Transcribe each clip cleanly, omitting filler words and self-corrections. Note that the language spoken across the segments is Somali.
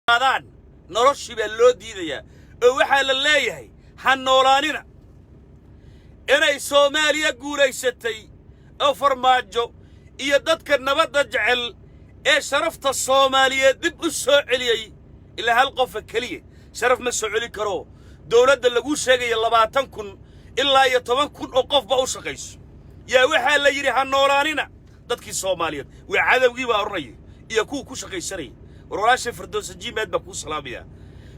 هذان نرشي باللودي ذي وحال الله هنولاننا إني سوماليا قولي ستي أو فرماجو يددك النبض جعل شرفت الصومالية دب السعودية إلى هالقف الكلية شرف ما السعودي كرو دولة اللي شيء يلا باتنكن إلا يتمكن أوقف بأوش قيس يا وحال لا يري هالنوراننا دتك الصومالية وعذاب جيبها الري يكون كوش قيسري وراش فردوس الجيمات بكو سلامية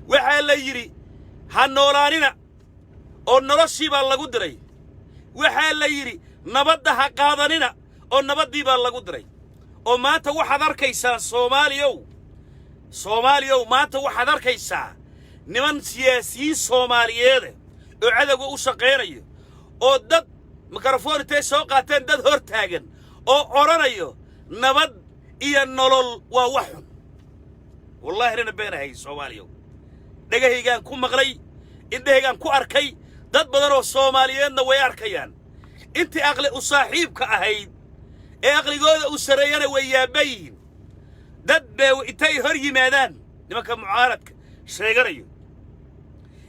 وحال لا يري هالنوراننا أو نرشي بالله قدري وحال لا يري نبضها قاضننا أو نبضي بالله قدري أو ما تو حضر كيسا صوماليو ما تو حضر كيسا نمن سياسي صوماليين وعدوا وشقيريو أو دد ميكروفون تسوقاتين دد هرتاجن أو أورانيو نبض إيا نولول ووحن والله رنا بينا هاي صوماليو دقه كان كو مغلي إنده كان كو أركي دد بدنو صوماليين نوي أركيان انت أغلي أصاحبك أهيد أغلي قوة أسريان ويابين دد بيو إتاي هري مادان لما معارضك شيغريو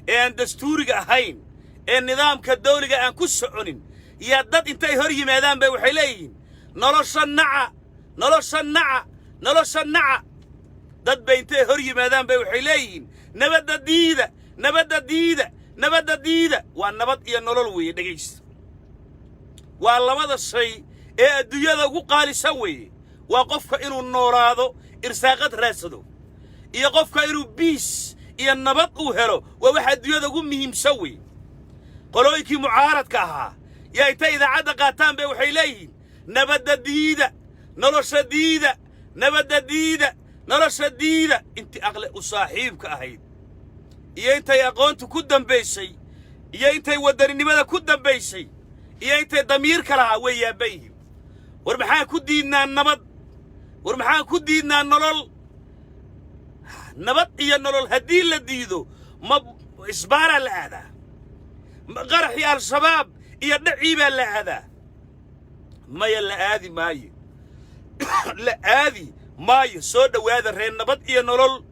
ان دستورك أهين النظام كالدولك أن كسعنين يا دد إنتاي هري مادان بيو حليين نلو شنعة دد بينتاي هري مادان بيو حليين نبدا ديدة وان نبد إيا نلولوية دقيس والله الشيء إيه الدنيا ذو قال سوي وقفك إنه النورادو إرساقات راسدو إيه قفك إنه بيس إيه النبط وهلو وواحد الدنيا ذو مهم سوي قالوا إيكي معارض كها يا إتا إذا عاد قاتان بوحيلين نبدا ديدة نلو شديدة انت أغلى أصاحبك أهيد إيه إنت يقونت كدن بيسي إيه إنت يودرني ماذا كدن بيسي إيه إنت ضمير كلها ويا بيه ورمحان كدينا النبض ورمحان كدينا النلول نبض إيا النلول هدي لديدو ما إسبارة لهذا غرح يا الشباب إيا النعيبة لهذا ما يلا آذي ماي لا آذي ماي سودا وهذا الرين نبض إيا النلول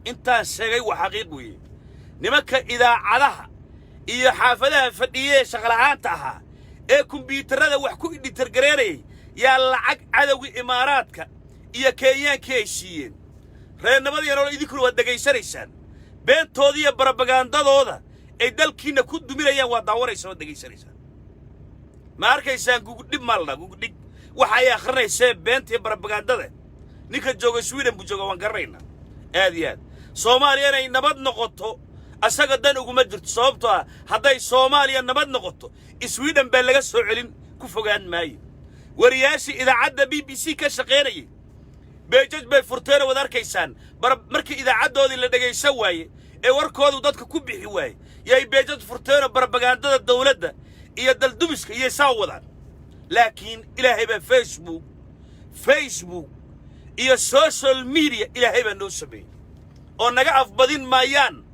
انت شيء وحقيقي نمك إذا علىها إيا حافظها فدية شغلانتها إيه كمبيوترada wax ku dhitirgareeray yaa lacag cadawga imaaraadka iyo Kenyaanka ay siiyeen reernimada nolol idinku wada dhageysanaysan beentoodii iyo propagandadooda ay dalkiina ku duminayaan waa daawanaysan oo dhageysanaysan ma arkaysaan gugudhib malna gugudhig waxa ay akhrinaysaa beentii propagandada ninka jooga Sweden buu jooga waan garanayna aad iyo aad Soomaaliya ay nabad noqoto asaga dan ugu ma jirto sababtoo haday Soomaaliya nabad noqoto Sweden baa laga soo celin ku fogaan maayo wariyaashi idaacada BBC ka shaqeynayay beejaj bay furteen wada arkaysaan markii idaacadoodii la dhageysan waaye ee warkoodu dadka ku bixi waaye yay beejaj furteen propagandada dawladda iyo daldubiska iyo saawadaan laakiin ilaahay baa Facebook iyo social media ilaahay baa noo sameeyay oo naga afbadin maayaan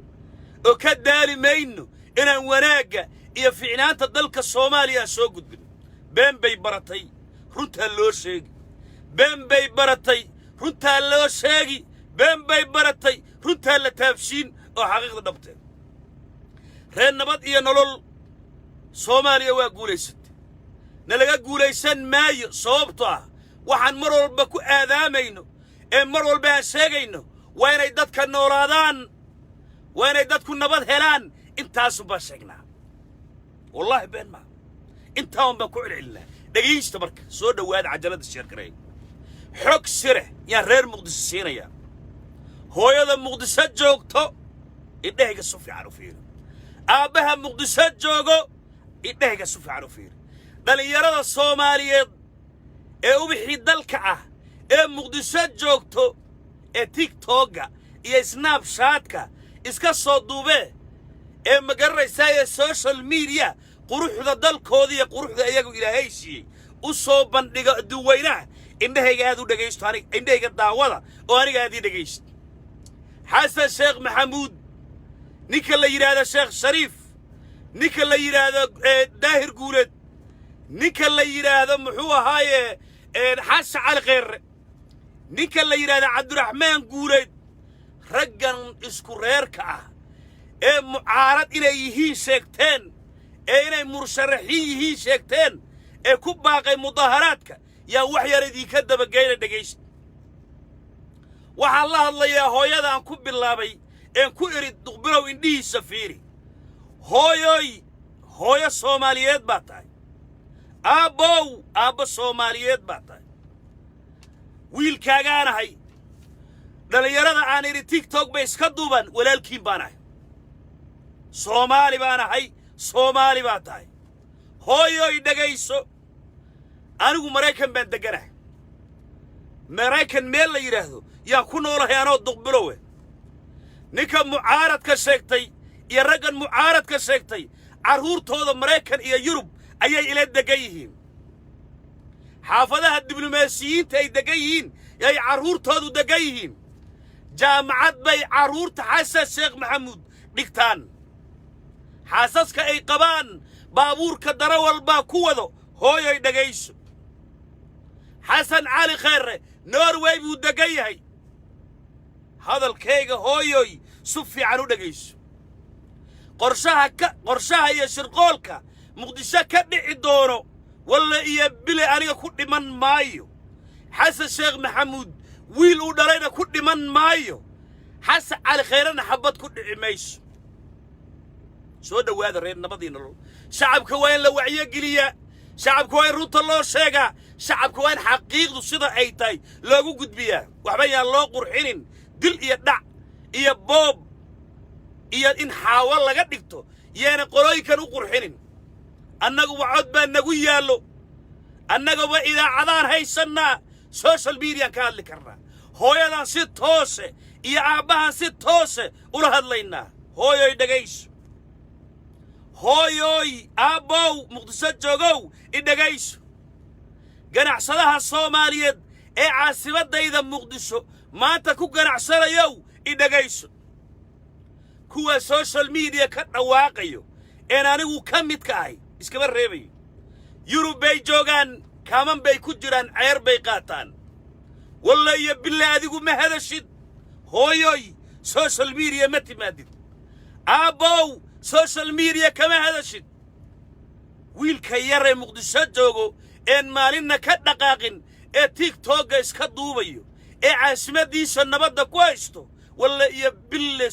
oo ka daali mayno inaan wanaaga iyo fiicnaanta dalka Soomaaliya soo gudbin been bay baratay runta loo sheegi been bay baratay runta la taabshiin oo xaqiiqda dhabtay reen nabad iyo nolol Soomaaliya waa guuleysatay nalaga guuleysan maayo sababtoo waxaan mar walba ku aadaamayno ee mar walba aan sheegayno waa inay dadka noolaadaan waa inay dadku nabad helaan intaas baa sheegnaa والله بين ما انت هم بكل الله دقيقة تبرك صود واد عجلة الشركري حك سره يا غير مقدس سينيا هو يا ذا مقدسات جوجتو إدهك الصفي عرفير أبها مقدسات جوجو إدهك الصفي عرفير دل يرى الصوماليين وبحيد دلكعة مقدسات جوجتو تيك توكا سناب شاتكا إسكا صدوبه مقرر سايا السوشيال ميديا قروح ذا دالكودي قروح ذا اياقو إلهي شيء وصوبان دويناه إنده يقادو دقيشت إنده يقاد دعوضا واني قادي دقيشت حسن الشيخ محمود نيكا اللي يراد الشيخ شريف نيكا اللي يراد داهر قولد نيكا اللي يراد محوة هاي حاس على غير نيكا اللي يراد عبد الرحمن قولد raggan isku reerka ah ee mucaarad inay yihiin sheegteen ee inay mursharraxiin yihiin sheegteen ee ku baaqay mudaharaadka yaa wax yar idinka dabageyna dhegaysta waxaan la hadlayaa hooyada aan ku bilaabay een ku iri duqbilow indhihiisa fiiri hooyo Soomaaliyeed baa tahay aabbo Soomaaliyeed baa tahay wiilkaagaanahay dhalinyarada aan iri TikTok bay iska duuban walaalkiin baan ahay Soomaali baan ahay Soomaali baa tahay hooyoy dhagayso anigu Maraykan baan deganahay Maraykan meel la yiraahdo yaa ku noolahay anoo duqbilowe ninka mucaaradka sheegtay iyo raggan mucaaradka sheegtay carruurtooda Maraykan iyo Yurub ayay ila degan yihiin xaafadaha diblomaasiyiinta ay degan yihiin ay carruurtoodu degan yihiin jaamacad bay carruurta xasan sheekh maxamuud dhigtaan xaasaska ay qabaan baabuurka darawal baa ku wado hooyoy dhagayso xasan cali khayre Norway buu degan yahay hadalkayga hooyoy si fiican u dhagayso qorshaha iyo shirqoolka muqdisho ka dhici doono walla iyo bile aniga ku dhiman maayo xasan sheekh maxamuud wiil uu dhalayna ku dhiman maayo xasan cali khayrena xabad ku dhici mayso soo dhawaada reer nabadiina shacabka waa in la wacyi geliyaa shacabka waa in runta loo sheegaa shacabka waa in xaqiiqdu sida ay tahay loogu gudbiyaa waxba yaan loo qurxinin dil iyo dhac iyo boob iyo in xaawo laga dhigto yeena qolooyinkan u qurxinin annagu wacod baa nagu yaallo annagaba idaacadaan haysannaa social media ka hadli karnaa hooyadan si toose iyo aabbahan si toose ula hadlaynaa hooyoy dhagayso hooyoy aabbow muqdisho joogow i dhagayso ganacsadaha Soomaaliyeed ee caasimadayda muqdisho maanta ku ganacsanayow i dhagayso kuwa social media ka dhawaaqayo een anigu ka mid ka ahay iskaba reebayo Yurub bay joogaan kaaman bay ku jiraan ceer bay qaataan walla iyo bilaa adigu ma hadashid hooyoy social media ma timaadid aabbow social media kama hadashid wiilka yar ee muqdisho joogo een maalinna ka dhaqaaqin ee TikTok iska duubayo ee caasimadiisa nabadda ku haysto walla iyo bille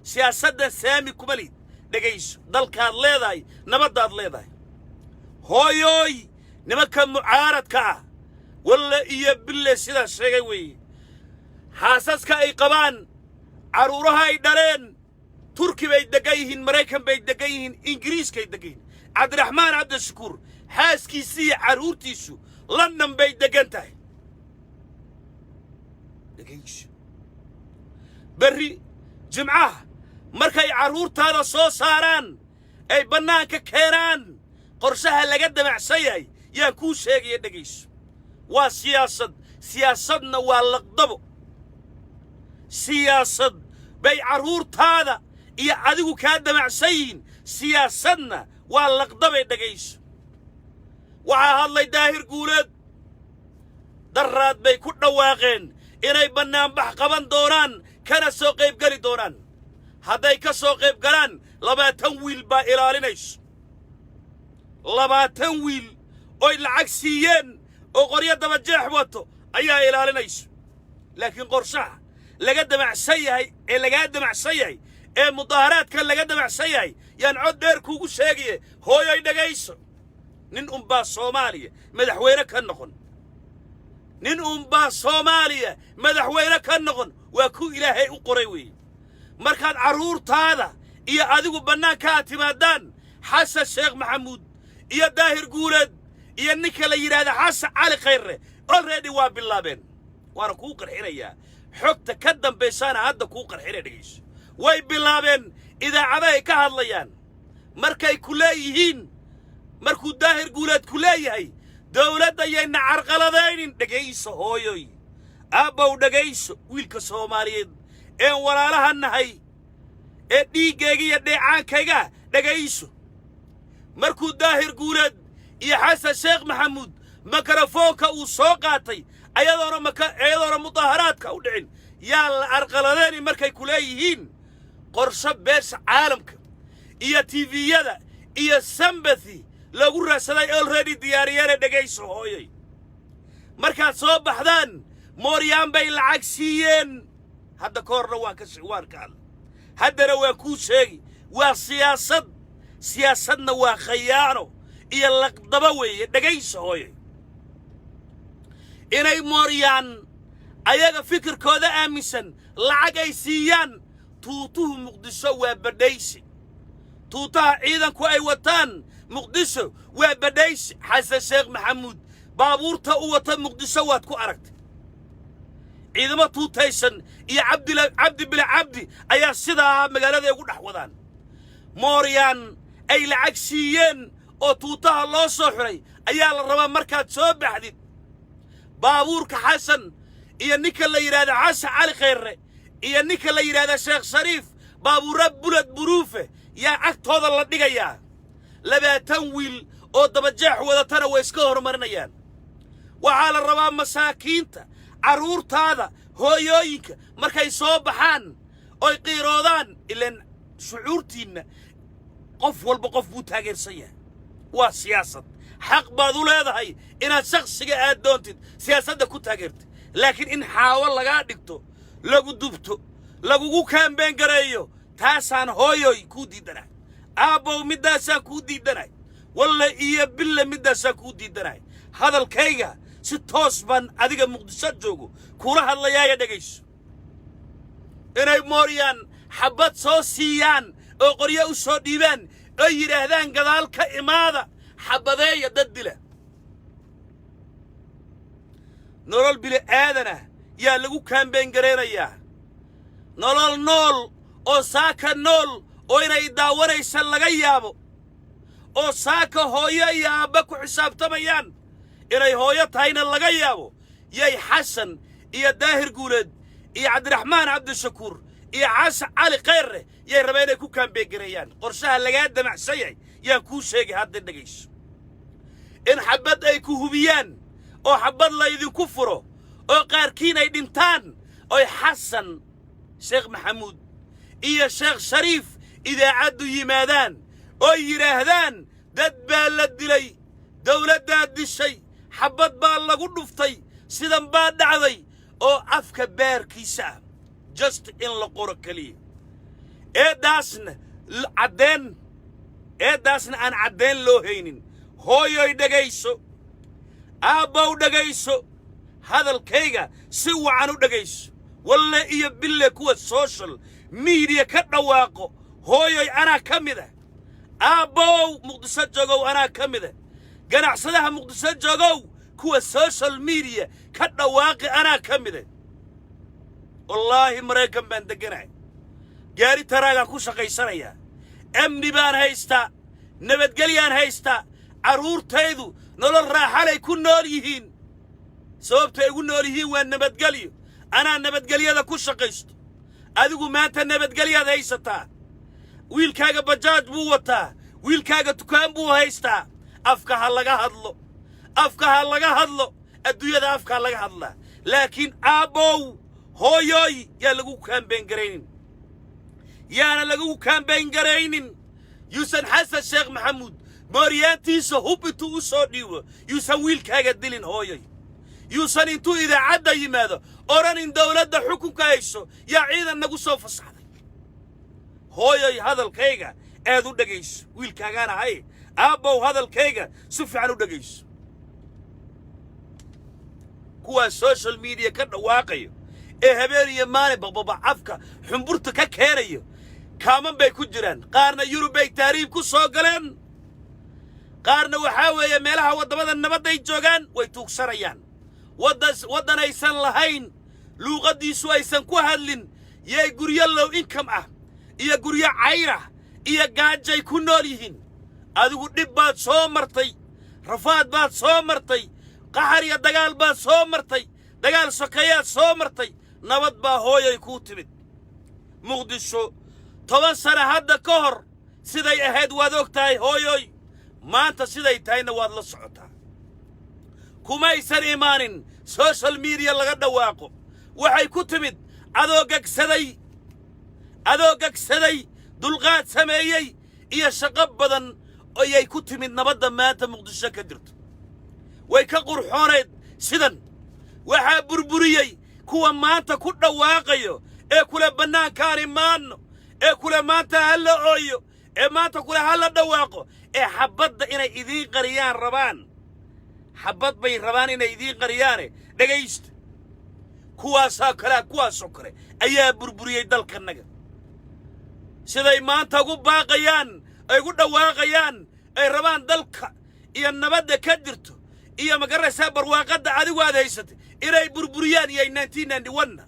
siyaasadda saami kumalid dhagayso dalkaad leedahay nabadaad leedahay hooyoy nimanka mucaaradka ah walla iyo bille sidaa sheegay weeye xaasaska ay qabaan carruuraha ay dhaleen turki bay degan yihiin Maraykan bay degan yihiin Ingiriiskay degan yihiin cabdiraxmaan cabdishakuur xaaskiisii iyo carruurtiisu London bay degan tahay dhagayso berri jimcaha markay carruurtaada soo saaraan ay bannaanka keenaan qorshaha laga damacsan yahay yaa kuu sheegaya dhagayso waa siyaasadna waa laqdabo siyaasad bay carruurtaada iyo adigu kaa damacsan yihiin siyaasadna waa laqdabay dhagayso waxaa hadlay daahir guuleed daraad bay ku dhawaaqeen inay bannaanbax qaban doonaan kana soo qaybgeli doonaan hadday ka soo qayb galaan 20 wiil baa ilaalinayso 20 wiil oo lacag siiyeen oo qoryo daba jeex wato ayaa ilaalinayso laakiin qorshaha laga damacsan yahay ee mudaharaadka laga damacsan yahay yaan cod dheer kuugu sheegaye hooyoy dhagayso nin unbaa Soomaaliya madaxweyne ka noqon waa ku Ilaahay u qoray weeye markaad carruurtaada iyo adigu bannaanka timaadaan xasan sheekh maxamuud iyo daahir guuleed iyo ninka la yiraahdo xasan cali khayre already waa bilaabeen waana kuu qarxinayaa xogta ka dambaysana hadda kuu qarxinay dhagayso way bilaabeen idaacadahay ka hadlayaan markay ku leeyihiin markuu daahir guuleed ku leeyahay dawladda yayna carqaladaynin dhagayso hooyoy aabbow dhagayso wiilka Soomaaliyeed ee walaalaha nahay ee dhiigayga iyo dheecaankayga dhagayso markuu daahir guuleed iyo xasan sheekh maxamuud makarafoonka uu soo qaatay ayadoona mudaharaadka u dhicin yaa la arqaladeeni markay ku leeyihiin qorshe beesha caalamka iyo tviyada iyo sympathy lagu raadsaday already diyaariyeen dhegayso hooyay markaad soo baxdaan mooryaan bay lacag siiyeen hadda koorna waan ka hadla haddana waan kuu sheegi waa siyaasadna waa khayaano iyo laqdaba weeye dhegayso hooyay inay mooryaan ayaga fikirkooda aaminsan lacag ay siiyaan tuutuhu muqdisho waa badhaysi tuutaha ciidanku ay wataan muqdisho waa badhaysi xasan sheekh maxamuud baabuurta u wata muqdisho waad ku aragtay ciidamo tuutaysan iyo cabdi bila cabdi ayaa sidaa magaalada ugu dhex wadaan mooryaan ay lacag siiyeen oo tuutaha loo soo xiray ayaa la rabaa markaad soo baxdid baabuurka xasan iyo ninka la yidhaahda xasan cali khayre iyo ninka la yidhaahda sheekh shariif baabuura bulad buruufe yaa agtooda la dhigayaa 20 wiil oo dabajeex wadatana way iska hormarinayaan waxaa la rabaa masaakiinta carruurtaada hooyooyinka markay soo baxaan oy qiiroodaan ilaan shucuurtiinna qof walba qof buu taageersan yahay waa siyaasad xaq baad u leedahay inaad shakhsiga aad doontid siyaasadda ku taageertid laakiin in xaawo lagaa dhigto lagu dubto lagugu kaambeen gareeyo taasaan hooyoy kuu diidanahay aabbow middaasaan kuu diidanahay walla iyo bille middaasaan kuu diidanahay hadalkayga si toos baan adiga muqdisho joogo kula hadlayaaya dhegayso inay mooryaan xabad soo siiyaan oo qoryo u soo dhiibaan oo yidhaahdaan gadaal ka imaada xabadeeya dad dila nolol bili aadana yaa lagu kaambeen gareynayaa nolol nool oo saaka nool oo inay daawanaysa laga yaabo oo saaka hooyo iyo aabba ku xisaabtamayaan inay hooyo tahayna laga yaabo yay xasan iyo daahir guuleed iyo cabdiraxmaan cabdishakuur iyo xasan cali khayre yay rabeen inay ku kaambeen gareeyaan qorshaha lagaa damacsan yahay yaan kuu sheegay hadda dhegayso in xabad ay ku hubiyaan oo xabad laydinku furo oo qaarkiin ay dhintaan oy xasan sheekh maxamuud iyo sheekh shariif idaacaddu yimaadaan oo yidhaahdaan dad baa la dilay dawladdaa dishay xabad baa lagu dhuftay sidan baa dhacday oo afka baarkiisa ah just in la qoro keliya eeddaasna aan caddayn loo haynin hooyoy dhegayso aabbow dhegayso hadalkayga si wacan u dhegayso walle iyo bille kuwa social media ka dhawaaqo hooyoy anaa ka mid ah aabbow muqdisho joogow anaa ka mid ah ganacsadaha muqdisho joogow kuwa social media ka dhawaaqi anaa ka mid ah wallaahi maraykan baan deganahay gaari taraagaan ku shaqaysanayaa amni baan haystaa nabadgelyaan haystaa carruurtaydu nolol raaxalay ku nool yihiin sababtay ugu nool yihiin waa nabadgelyo anaa nabadgelyada ku shaqaysto adigu maanta nabadgelyaad haysataa wiilkaaga bajaaj buu wataa wiilkaaga dukaan buu haystaa afka ha laga hadlo adduunyada afka ha laga hadlaa laakiin aabbow hooyoy yaa lagu kaambeen garaynin yaana lagu kaambeen garaynin yuusan xasan sheekh maxamuud mooryaantiisa hub intuu u soo dhiibo yuusan wiilkaaga dilin hooyoy yuusan intuu idaacadda yimaado odhanin dawladda xukunka hayso yaa ciidan nagu soo fasaxday hooyoy hadalkayga aad u dhegayso wiilkaagaan ahay aabbow hadalkayga si fiican u dhegayso kuwaa social media ka dhawaaqayo ee habeen iyo maalin bababacafka xumburta ka keenayo kaaman bay ku jiraan qaarna yurub bay taariib ku soo galeen qaarna waxaa weeye meelaha waddamada nabadday joogaan way tuugsanayaan waddan aysan lahayn luuqaddiisu aysan ku hadlin yay guryo low income ah iyo guryo cayrah iyo gaajay ku nool yihiin adigu dhib baad soo martay rafaad baad soo martay qaxar iyo dagaal baad soo martay dagaal sokeeyaad soo martay nabad baa hooyay kuu timid muqdisho 10 sano hadda ka hor siday ahayd waad og tahay hooyoy maanta siday tahayna waad la socotaa kumaysan imaanin social media laga dhawaaqo waxay ku timid adoo gagsaday dulqaad sameeyey iyo shaqo badan oo ay ku timid nabadda maanta muqdisho ka jirto way ka qurxooneed sidan waxaa burburiyey kuwa maanta ku dhawaaqayo ee kula bannaankaan imaanno ee kula maanta hala ooyo ee maanta kula hala dhawaaqo ee xabadda inay idiin qariyaan rabaan xabad bay rabaan inay idiin qariyaane dhagaysta kuwaasoo kale ayaa burburiyey dalkanaga siday maanta ugu baaqayaan ay ugu dhawaaqayaan ay rabaan dalka iyo nabadda ka jirto iyo magaraysaa barwaaqadda adigu aad haysatay inay burburiyaan iyo 1991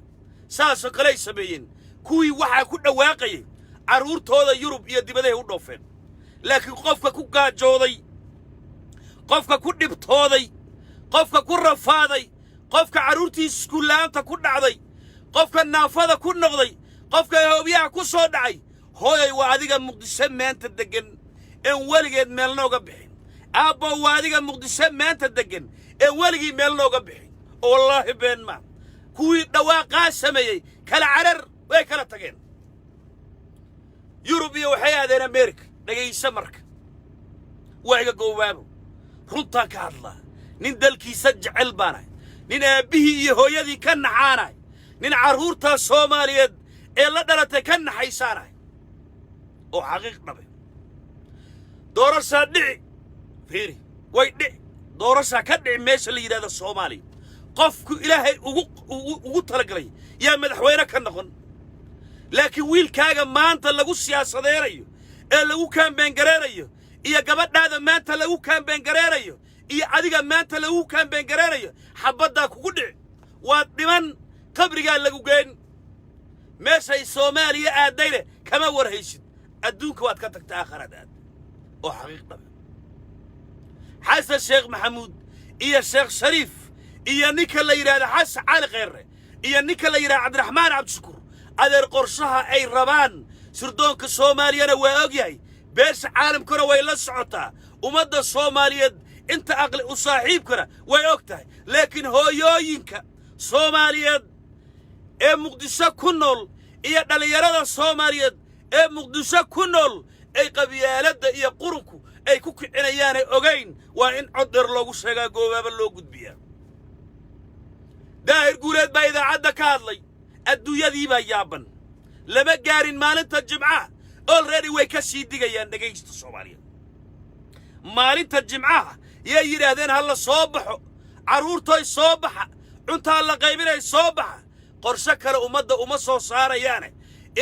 saasoo kale ay sameeyeen kuwii waxaa ku dhawaaqayay carruurtooda yurub iyo dibadahay u dhoofeen laakiin qofka ku gaajooday qofka ku dhibtooday qofka ku rafaaday qofka carruurtiisa iskuullaanta ku dhacday qofka naafada ku noqday qofka hoobiyaha ku soo dhacay hooyay waa adiga muqdisho maanta degan een weligeed meel nooga bixin aabbo waa adiga muqdisho maanta degan een weligii meel nooga bixin oo wallaahi been ma kuwii dhawaaqaa sameeyey kala carar way kala tageen yurub iyo waxay aadeen ameerika dhagaysa marka waa iga goobaabo runtaan ka hadlaa nin dalkiisa jecel baanahay nin aabbihii iyo hooyadii ka naxaanahay nin carruurtaa soomaaliyeed ee la dhalatay ka naxaysaanahay oo xaqiiq dhabe doorashaa dhici fiiri way dhici doorashaa ka dhici meesha la yidhahda soomaaliya qofku ilaahay ugu talagalay yaa madaxweyne ka noqon laakiin wiilkaaga maanta lagu siyaasadeynayo ee lagu kaambeen gareerayo iyo gabadhaada maanta lagu kaambeen gareerayo iyo adiga maanta lagu kaambeen gareerayo xabaddaa kugu dhici waad dhiman qabrigaa lagu geyn meeshay soomaaliya aadayne kama warhaysid adduunka waad ka tagta aakhirad aad oo xaqiiq dhabe xasan sheekh maxamuud iyo sheekh shariif iyo ninka la yidhaahdo xasan cali kheyre iyo ninka la yidhahdo cabdiraxmaan cabdishakuur adeer qorshaha ay rabaan sirdoonka soomaaliyana waa og yahay beesha caalamkuna way la socotaa ummadda soomaaliyeed inta aqli u saaxiibkana way og tahay laakiin hooyooyinka soomaaliyeed ee muqdisho ku nool iyo dhallinyarada soomaaliyeed ee muqdisho ku nool ay qabyaaladda iyo qurunku ay ku kicinayaanay ogayn waa in cod dheer loogu sheegaa goobaaba loo gudbiyaa daahir guuleed baa idaacadda ka hadlay adduunyadii baa yaaban lama gaarin maalinta jimcaha already way ka sii digayaan dhagaysta soomaaliyeed maalinta jimcaha yay yidhaahdeen ha la soo baxo carruurtoy soo baxa cuntaa la qaybinay soo baxa qorshe kale ummadda uma soo saarayaane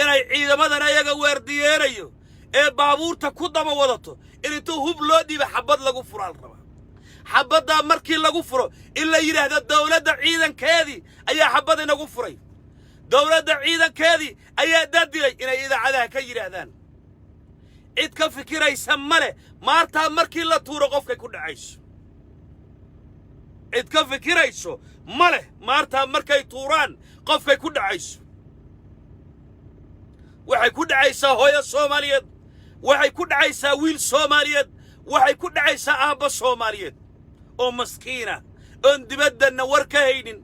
inay ciidamadan ayaga weerdiyeenayo ee baabuurta ku daba wadato in intuu hub loo dhiiba xabad lagu furaa la rabaa xabaddaa markii lagu furo in la yidhaahdo dawladda ciidankeedii ayaa xabad inagu furay dawladda ciidankeedii ayaa dadilay inay idaacadaha ka yidhaahdaan cid ka fikiraysa ma leh maartaa markii la tuuro qofkay ku dhacayso cid ka fikirayso ma leh maartaa markay tuuraan qofkay ku dhacayso waxay ku dhacaysaa hooyo soomaaliyeed waxay ku dhacaysaa wiil soomaaliyeed waxay ku dhacaysaa aabba soomaaliyeed oo maskiina oon dibaddanna war ka haynin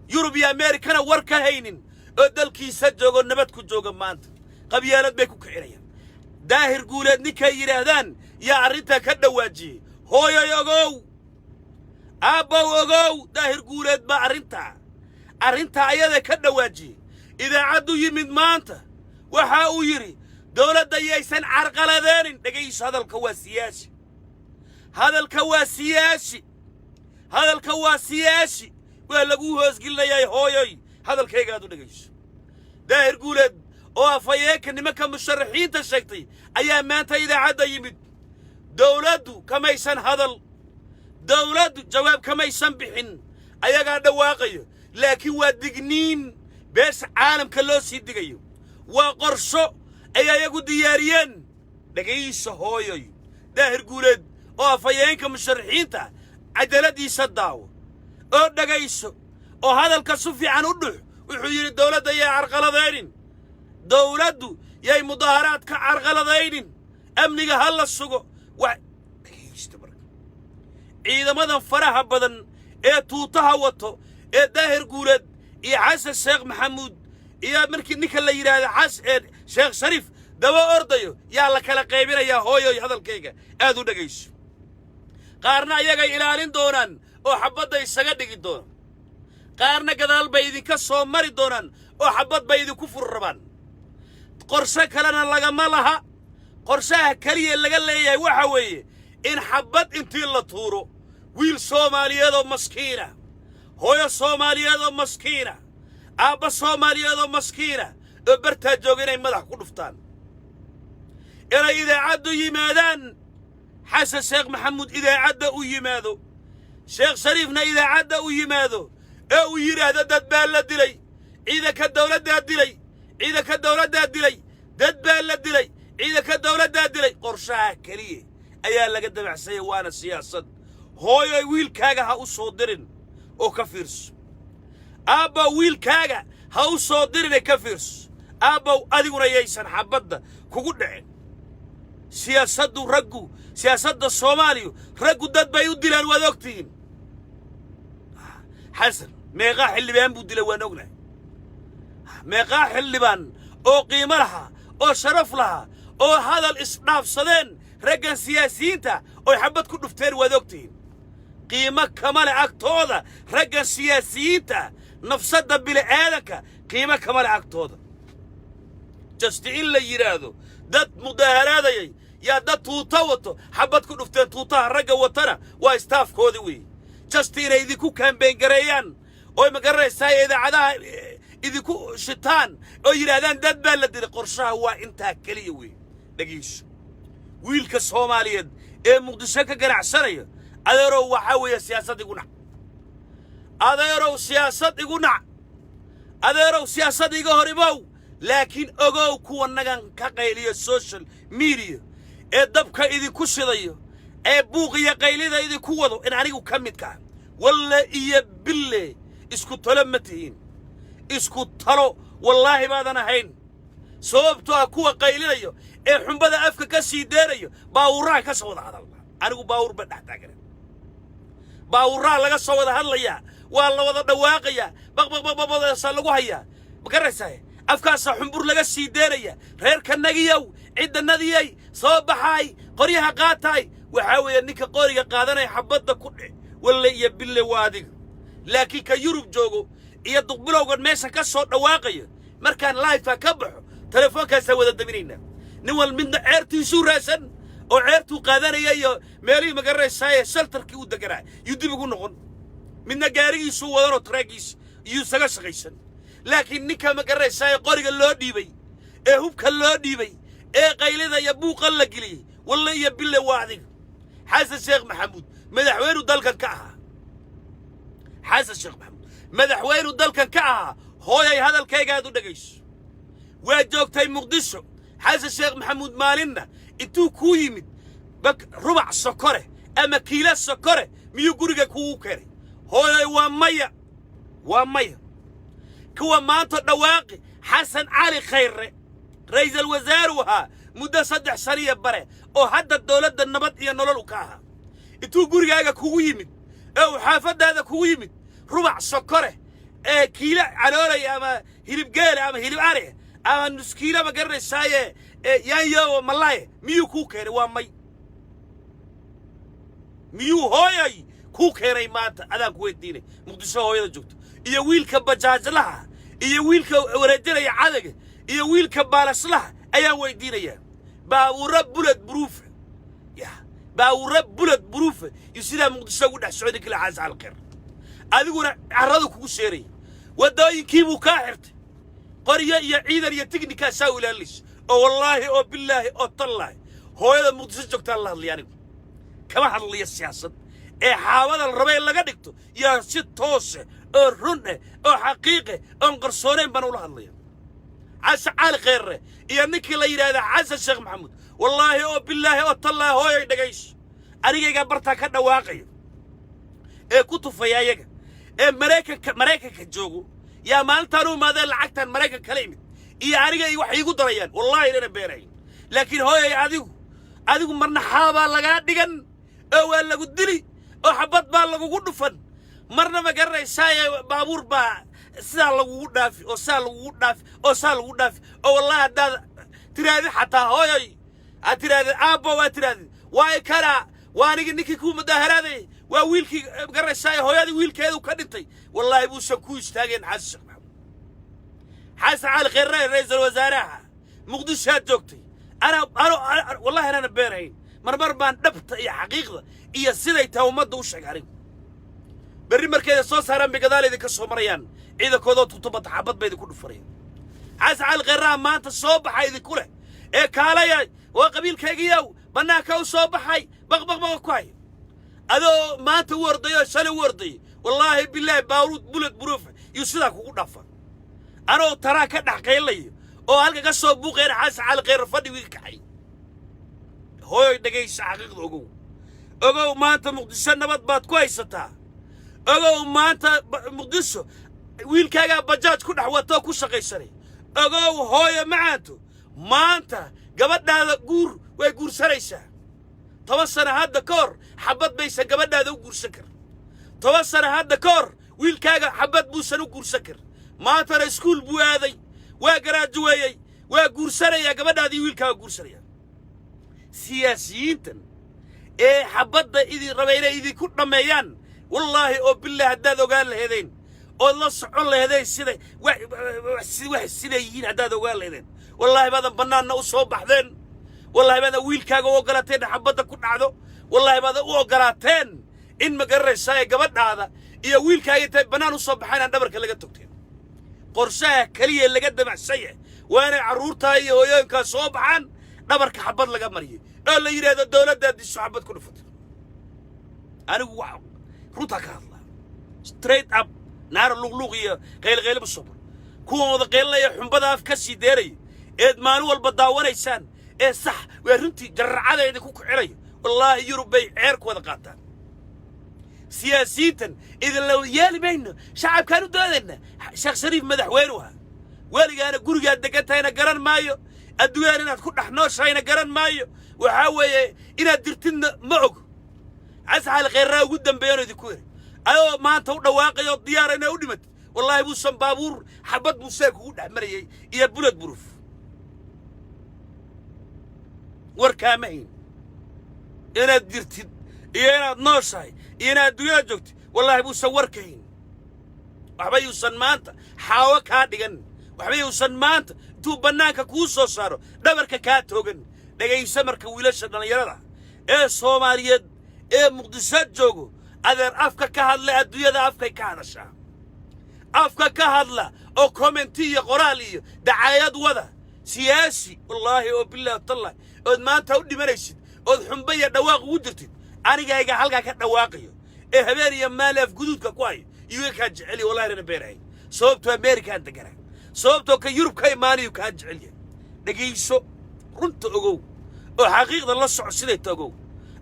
yurub iyo ameerikana war ka haynin oo dalkiisa joogo nabad ku jooga maanta qabyaalad bay ku kicinayaan daahir guuleed ninkay yidhaahdaan yaa arrintaa ka dhawaajiyey hooyoy ogow aabbow ogow daahir guuleed baa arrintaa ayada ka dhawaajiyey idaacaddu yimid maanta waxa uu yidhi dawladda yaysan carqaladeenin dhegayso hadalka waa siyaasi hadalka waa siyaasi waa lagu hoosgelinayaa hooyoy hadalkaygaad u dhegayso daahir guuleed oo afhayeenka nimanka musharaxiinta sheegtay ayaa maanta idaacadda yimid dawladdu kamaysan hadal dawladdu jawaab kamaysan bixin ayagaa dhawaaqayo laakiin waa digniin beesha caalamka loo sii digayo waa qorsho ay ayagu diyaariyeen dhagayso hooyoy daahir guuleed oo afhayeenka musharaxiinta cadaaladiisa daawo oo dhagayso oo hadalka si fiican u dhux wuxuu yidhi dawladda yay carqaladaynin dawladdu yay mudaaharaad ka carqaladaynin amniga ha la sugo dhagaysto marka ciidamadan faraha badan ee tuutaha wato داهر قولد يا حسن الشيخ محمود يا مركي نيك اللي يراد شيخ شريف دوا أرضيو يا الله كلا قيبنا يا هويو هذا الكيكة أدو دقيش قارنا يجا إلى دونان أو حبض يسجد دون قارنا كذا بيدي كسر مري دونان أو حبض بيدي كفر الربان قرصة كلنا لجمالها قرصة كلية اللي قال لي وحوي إن حبض أنتي اللي تورو ويل صومالية ذو مسكينة هويا صومالية ذو مسكينة أبا صومالية ذو مسكينة برتا جوجين مدح كلفتان إلى إذا عدوا يمادان حسن الشيخ محمود إذا عدوا يمادو شيخ شريفنا إذا عدوا يمادو أو يراد دبال الدلي إذا كالدولة دلي إذا كالدولة دلي دبال الدلي إذا كالدولة دلي قرشها كليه أيا لقد معسيه وانا السياسة هوي ويل كاغا هاو صودرين أو كفيرس أبا ويل كاغا هاو صودرين كفيرس أبا أديقنا ييسان حبدا كوكودعين سياسة رقو سياسة الصوماليو رقو داد بايو ديلان ودوكتين حسن ميقاح اللي بيان بو ديلان ونوغنا ميقاح اللي بان أو قيمة لها أو شرف لها أو هذا الإصناف صدين رقان سياسيين تا أو يحبت كل نفتين ودوكتين قيمة كمال عكتوضة رقان سياسيين تا نفسد بالعالكة قيمة كمال عكتوضة جستعين اللي يرادو داد مداهرات يا داد توتوتو حبت كل نفتين توتها رقا وطنا واستاف كودوي جستين إذيكو كان بين قريان أو مقرر ساي إذا عدا إذيكو شيطان أو يرادان داد بالدي قرشها هو انتها كليوي دقيش ويلك الصوماليين إيه مقدسك قرع سرية أديروا وحاوية سياسة يقولنا أديروا سياسة يقولنا أديروا سياسة يقهربوا لكن أجو كون نجان كقيلية السوشيال ميديا الدبكة إذا كشرية بوغية قيلية إذا كوضو إن عنيقو كميت كان ولا إيه بالله إسكو لمتين إسكو تلو والله ما أنا هين صوبتو أكوا قيلية حنبدا أفكا كسي ديريو باورا كسودا هذا الله أنا باور بدحتاجنا باورا لقى سودا هذا يا والله وضع دواقيا بق صلوا هيا بكرسه أفكا حنبر لقى سي ديريا غير كنجيو عند النذيي صوب حاي قريها قاتاي وحاول إنك قرية قادنا يحبط كله ولا يبلي وادي لكن كيوروب جوجو يدق قد ماشى كسر دواقيا مركان لايف كبح تلفون كسودا الدميرين نوال من عرتي سوراسن أو عرتو قادنا يا مالي مقرر ساي سلتر كيود دكرا يدي بيقول نقول من جاري سووا تراجيس يسقى غيسن لكن نكا مقرر ساي قارق اللودي بي هوب كاللودي بي قيل ذا يبوق الله قلي والله يبلا واعدك حاسس الشيخ محمود مدحوينه دلك كعها حاسس الشيخ محمود مدحوينه دلك كعها هو هذا الكي قاعد دقيش وجوكتي مقدسه حاسس الشيخ محمود مالنا انتو كويمت بك ربع سكره اما كيلو سكره ميو غورغا كو كري هو ومية كوا مانتو دواقي حسن علي خير رئيس الوزراء وها مدة 3 سنين بره او هدا الدولة النبض يا نولو كاها انتو غورغا كو يمت او حافظ هذا كو يمت ربع سكره كيلو علوري اما هيلب قال اما هيلب عليه أما نسكيلا بقرر ساية يا ملاي ميو كوكيري وامي ميو هوي كوكيري مات أنا كويت ديني مقدسة هوي جوت إيا ويلك بجاج لها إيا ويلك ورجل يا عدق إيا ويلك بالس لها أيا ويدينا يا باورب بلد بروف يا باورب بلد بروف يصير مقدسة وده سعودي كلا عز على الخير أذكر عرضك كوسيري وداي كيبو كاحرت قرية يا عيدر يا تكنيكا ساوي لليش أو والله أو بالله أو طلّه هو هذا مقدس جوكت الله اللي يعني كما حد اللي السياسة حاول الربيع اللي قدكتو يا ست توسع الرنة أو حقيقة أو قرصونين بنوله الله عسى على خيره يا نك اللي يراد عسى الشيخ محمود والله أو بالله أو طلّه هو يدقيش أنا جاي قبرتها كده واقعي كتب فيايق مراكك كجوجو يا مالتانو ماذا العكتان مراكك كلمة إيه عارجة يوحي يقول دريان والله إننا بيرين لكن هو يعاديو مرنا حابا لقاد ديجن أو اللي قدلي أو حبط بالله قد فن marna ma garanaysaa baabuur baa sidaa lagugu dhaafi oo saa lagugu dhaafi oo saa lagu dhaafi oo wallahi haddaad tiraadi xataa hooyoy aad tiraadi aabbo waa tiraadi waa kala waa anigi ninkii ku mudaharaaday waa wiilkii garanaysaa hooyadii wiilkeedu ka dhintay wallahi buusan ku istaageen xasan حسن على خير رئيس الوزراء مقدسها جوكتي أنا والله أنا بيرهين مرمر بان دبت يا حقيقة هي سيدي تومد وشجعين بري مركز صوص هرم بقدالي ذيك الصومريان إذا كذا تطبط حبط بيد كل فريق حسن على غيرها ما أنت الصبح هاي ذي كله إيه كالايا وقبيل كيجيو بناكو صبح هاي بغ كواي هذا ما أنت وردي سلو وردي والله بالله بارود بلد بروف يصيرك ونفر أنا ترى كده حقيقي أو هالك قصة بو غير حاس على غير فدي ويكحي هو دقيس حقيقة أجو ما أنت مقدسة نبات بات كويسة تا أجو ما أنت مقدسة ويل كاجا بجاج كل حواتو كل شيء قيسري أجو هو معانتو ما أنت قبضنا هذا جور ويجور سريسة توصل هذا كور حبت بيسا قبضنا هذا وجور سكر توصل هذا كور ويل كاجا حبت بوسا وجور سكر ما ترى سكول بو هذي وجراجوي وجورسريا يا قبل هذه ويلكا جورسريا سياسيين إيه حبض إذا ربينا إذا كنا ميان والله أو بالله هدادو قال هذين الله سبحانه هذين سيد واحد سيدين هدادو قال هذين والله هذا بنانا وصوب بعدين والله هذا ويلكا وقراتين حبض كنا عدو والله هذا وقراتين إن ما قرر ساي قبل هذا يا ويلكا يتبنان وصوب حنا دبرك اللي قتوكتين قرصة كلية اللي قدم السيء وأنا عرورتها يوينك صوبحان نبرك حبض لك مريه اللي يريد هذا الدولة ده دي الشعبات كله فتر أنا واو روتك الله ستريت أب نار اللغلوغية غير بالصبر كون هذا قيل لي حنبضها في كسي ديري إدمانو البضاوة إنسان إيه صح ويرنتي جرعادة يدكوك علي والله يربي عيرك وذا قاتل سياسيا إذا لو يالي بينه شعب كانوا دولنا شيخ شريف مدحوينها والي أنا قرقة دقتها هنا قرن مايو الدوية أنا تكون نحنوش هنا قرن مايو وحاوي إنا درتنا معك عسى على غيرها قدام بيانو ذكوري أيوة ما أنت واقع الديار أنا ودمت والله بوسم بابور حبت بوساك ود عمري يا بلد بروف وركامين أنا درت أنا ناصاي أنا الدنيا جوت والله بوسور كين وحبي يوصل مانت حاوك هادجن وحبي يوصل مانت تو بناك كوسو صارو دبرك كاتوجن دقي يسمر كويلش دنيرة إيه سوماليد إيه مقدسات جوجو أدر أفكا كهلا الدنيا ده أفكا كهرشة أفكا كهلا أو كومنتية قرالية دعايات وذا سياسي والله وبالله طلع أد ما أنت ودي مريشد أد حنبية دواق ودرتي أنا جاي حلقة كدواقية إيه هبيري مالي في جدود كقوي يوكاج علي والله أنا بيرعي صوبته أمريكا أنت جرا صوبته كيوروب كاي ماني يوكاج علي دقيسو رنت أجو وحقيقة الله سعسلي تجو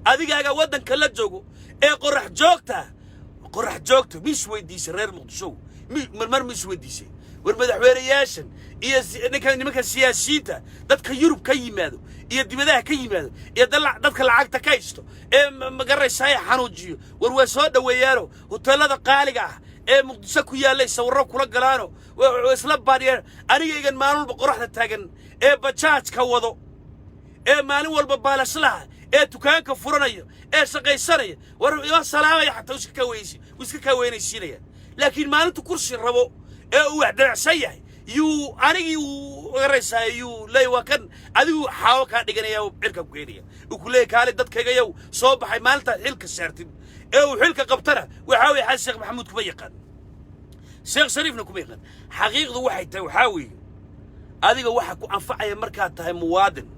هذيك حاجة ودن كلا جوجو إيه قرح جوكته مش وديس رير مقدسو مرمر مش وديسي والمدحويرياشن إيه نكان سياسيته دتك يوروب كاي ماذو إيه دمدها كاي ماذو إيه دتك العقد كايستو إيه مقرر ساي حنوجيو والوسود ويارو وتلاذا قالقة إيه مقدسة كويالي سورو كلا قلانو وإسلام بارير أنا يجن مانول بقرح التاجن إيه بتشات كوضو إيه مانول بالبالسلا إيه تكان كفرنايو إيه سقيسرية والسلام حتى وش كوينيسينيا لكن ما أنت كرسي الربو إيه واحد سيء يو أنا يو رئيس يو لا يوكن أدو حاوك هادجنا يو حلك كوينيا وكله كالي دت كيجا يو صوب حي مالته حلك السرتين إيه وحلك قبتره وحاوي حس الشيخ محمود كبيقان الشيخ شريفنا كبيقان حقيقة واحد توحاوي هذا واحد أنفعي مركاتها موادن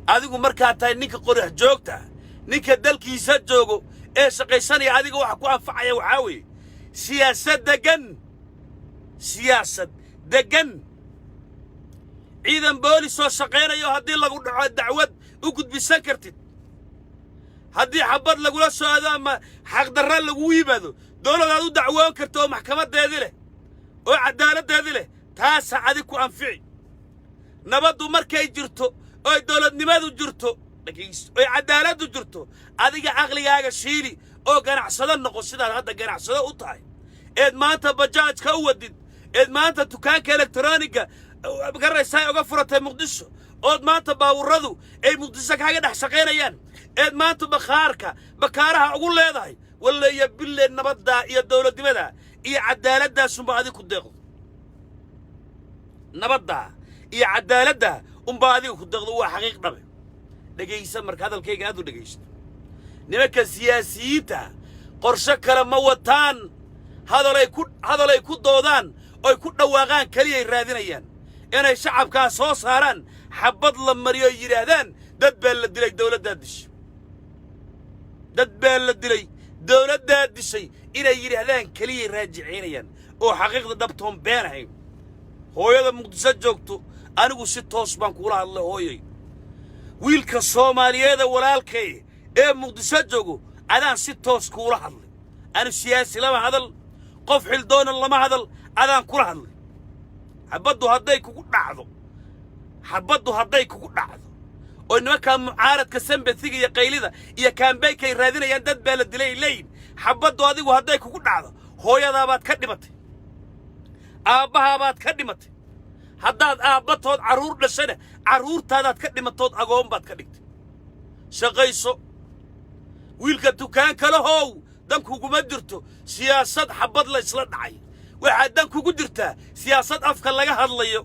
هذا مركاتها نيك قرح جوكته نيك دلك يسد جوجو إيه سقيساني هذا واحد أنفعي وحاوي سياسة دقن إذا بوليس وشقينا يو هدي لقوا الدعوات وكنت بسكرتت هدي حبط لقوا لسو هذا ما حق دران لقوا يبادو دولة هذو دعوان كرتو محكمة دادله وعدالة دادله تاسع عديكو أنفعي نبضو مركي جرتو أي دولة نماذو جرتو أي عدالة جرتو هذيك عقلي هاga شيري oo ganacsada noqo sidaad hadda ganacsada u tahay eed maanta bajaajka u wadid eed maanta dukaanka elektroniga garaysaa uga furatay muqdisho ood maanta baawuradu ay muqdisho kaaga dhex shaqaynayaan eed maanta bakaaraha ugu leedahay wallaya bille nabadda iyo dawladnimada iyo cadaaladdaas adiga ku deeqdo nabadda iyo cadaaladda adiga ku deeqdo waa xaqiiq dhabe dhagaysa marka hadalkayga aad u dhagaysto nimanka siyaasiyiinta qorshe kale ma wataan hadalay ku doodaan oy ku dhawaaqaan keliyay raadinayaan inay shacabkaa soo saaraan xabad la mariyo yidhaahdaan dad baa la dilay dawladdaa dishay dad baa la dilay dawladdaa dishay inay yidhaahdaan keliyay raajiciinayaan oo xaqiiqda dhabtoon been ahayn hooyada muqdisho joogto anigu si toos baan kula hadlay hooyay wiilka soomaaliyeeda walaalkay ee muqdisho joogo adaan si toos kuula hadlay anu siyaasi lama hadal qof xildoona lama hadal adaan kula hadlay xabaddu hadday kugu dhacdo oo nimankaa mucaaradka sambatiga iyo qaylida iyo kaambeykay raadinayaan dad baa la dilay leeyin xabaddu adigu hadday kugu dhacdo hooyadaabaad ka dhimatay aabbahaabaad ka dhimatay haddaad aabbatood carruur dhashana carruurtaadaad ka dhimatood agoon baad ka dhigtay shaqayso wiilka dukaanka lahow dan kuguma jirto siyaasad xabad la isla dhacay waxaa dan kugu jirtaa siyaasad afka laga hadlayo